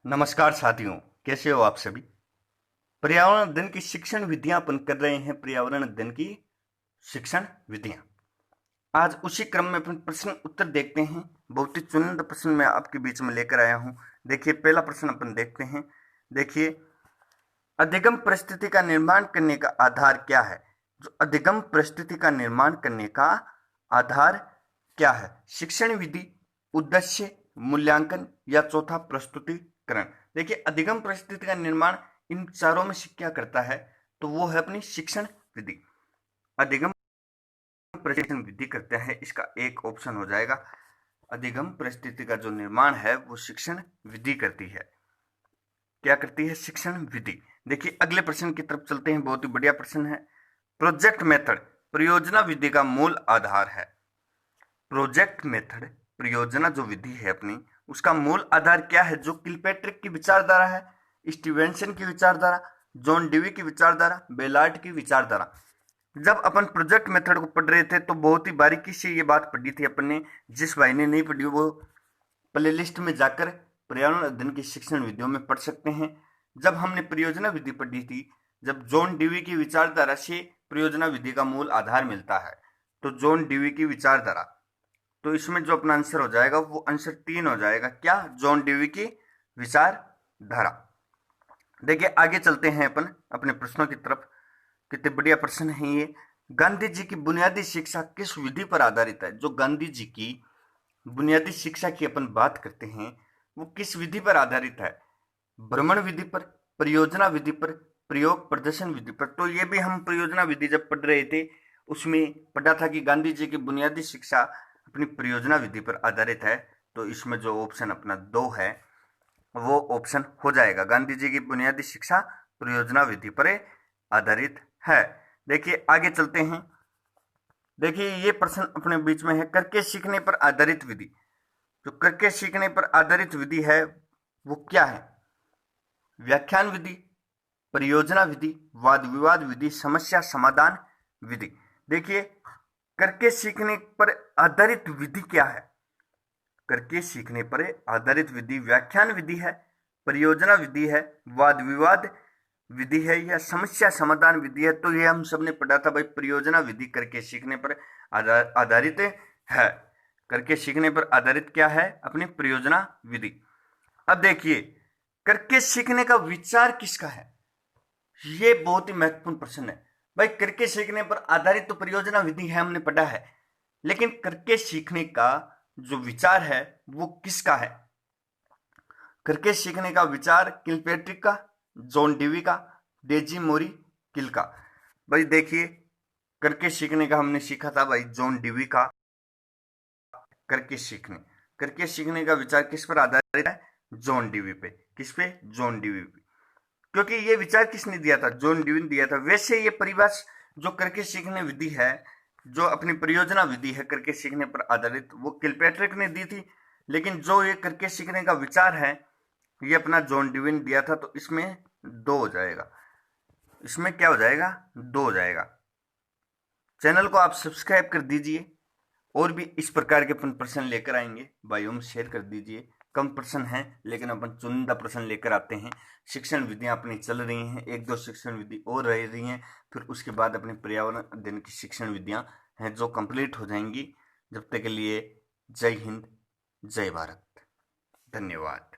नमस्कार साथियों, कैसे हो आप सभी। पर्यावरण अध्ययन की शिक्षण विधियां अपन कर रहे हैं। पर्यावरण अध्ययन की शिक्षण विधियां, आज उसी क्रम में अपन प्रश्न उत्तर देखते हैं। बहुत ही चुनिंदा प्रश्न मैं आपके बीच में लेकर आया हूं। देखिए, पहला प्रश्न अपन देखते हैं। देखिए, अधिगम परिस्थिति का निर्माण करने का आधार क्या है। जो अधिगम परिस्थिति का निर्माण करने का आधार क्या है? शिक्षण विधि, उद्देश्य, मूल्यांकन या चौथा प्रस्तुतिकरण। देखिए, अधिगम परिस्थिति का निर्माण इन चारों में से क्या करता है, तो वो है अपनी शिक्षण विधि। अधिगम परिस्थिति विधि करते हैं, इसका एक ऑप्शन हो जाएगा। अधिगम परिस्थिति का जो निर्माण है वो शिक्षण विधि करती है। क्या करती है? शिक्षण विधि। देखिए, अगले प्रश्न की तरफ चलते हैं। बहुत ही बढ़िया प्रश्न है। प्रोजेक्ट मेथड परियोजना विधि का मूल आधार है। प्रोजेक्ट मेथड, परियोजना जो विधि है अपनी, उसका मूल आधार क्या है? जो किलपैट्रिक की विचारधारा है, स्टीवेंसन की विचारधारा, जॉन डीवी की विचारधारा, बेलार्ट की विचारधारा। जब अपन प्रोजेक्ट मेथड को पढ़ रहे थे तो बहुत ही बारीकी से ये बात पढ़ी थी अपन ने। जिस भाई ने नहीं पढ़ी वो प्लेलिस्ट में जाकर पर्यावरण अध्ययन की शिक्षण विधियों में पढ़ सकते हैं। जब हमने परियोजना विधि पढ़ी थी, जब जॉन डीवी की विचारधारा से परियोजना विधि का मूल आधार मिलता है, तो जॉन डीवी की विचारधारा, तो इसमें जो अपना आंसर हो जाएगा वो आंसर 3 हो जाएगा। क्या? जॉन डीवी की विचारधारा। देखिए, आगे चलते हैं अपन अपने प्रश्नों की तरफ। कितने बढ़िया प्रश्न है ये। गांधी जी की बुनियादी शिक्षा किस विधि पर आधारित है? जो गांधी जी की बुनियादी शिक्षा की अपन बात करते हैं वो किस विधि पर आधारित है? भ्रमण विधि पर, परियोजना विधि पर, प्रयोग प्रदर्शन विधि पर। तो ये भी हम परियोजना विधि जब पढ़ रहे थे उसमें पढ़ा था कि गांधी जी की बुनियादी शिक्षा अपनी परियोजना विधि पर आधारित है। तो इसमें जो ऑप्शन अपना 2 है वो ऑप्शन हो जाएगा। गांधी जी की बुनियादी शिक्षा परियोजना विधि पर आधारित है। देखिए, आगे चलते हैं। देखिए, ये प्रश्न अपने बीच में है। करके सीखने पर आधारित विधि। जो करके सीखने पर आधारित विधि है वो क्या है? व्याख्यान विधि, परियोजना विधि, वाद विवाद विधि, समस्या समाधान विधि। देखिए, करके सीखने पर आधारित विधि क्या है? करके सीखने पर आधारित विधि व्याख्यान विधि है, परियोजना विधि है, वाद विवाद विधि है या समस्या समाधान विधि है। तो ये हम सबने पढ़ा था भाई, परियोजना विधि करके सीखने पर आधारित है। करके सीखने पर आधारित क्या है? अपनी परियोजना विधि। अब देखिए, करके सीखने का विचार किसका है? ये बहुत ही महत्वपूर्ण प्रश्न है भाई। करके सीखने पर आधारित तो परियोजना विधि है, हमने पढ़ा है, लेकिन करके सीखने का जो विचार है वो किसका है? करके सीखने का विचार किलपैट्रिक का, जॉन डीवी का, डेजी मोरी किल का। भाई देखिए, करके सीखने का हमने सीखा था भाई जॉन डीवी का। करके सीखने का विचार किस पर आधारित है? जॉन डीवी पे। किस पे? जॉन डीवी पे। क्योंकि ये विचार किसने दिया था? जॉन डीवी ने दिया था। वैसे ये परिभाष जो करके सीखने विधि है, जो अपनी परियोजना विधि है करके सीखने पर आधारित, वो किलपैट्रिक ने दी थी। लेकिन जो ये करके सीखने का विचार है ये अपना जॉन डीवी ने दिया था। तो इसमें 2 हो जाएगा। इसमें क्या हो जाएगा? 2 हो जाएगा। चैनल को आप सब्सक्राइब कर दीजिए, और भी इस प्रकार के अपन प्रश्न लेकर आएंगे। भाइयों में शेयर कर दीजिए। कम प्रश्न हैं लेकिन अपन चुनिंदा प्रश्न लेकर आते हैं। शिक्षण विधियां अपनी चल रही हैं, 1-2 शिक्षण विधि और रह रही हैं, फिर उसके बाद अपने पर्यावरण अध्ययन की शिक्षण विधियां हैं जो कंप्लीट हो जाएंगी। जब तक के लिए जय हिंद, जय भारत, धन्यवाद।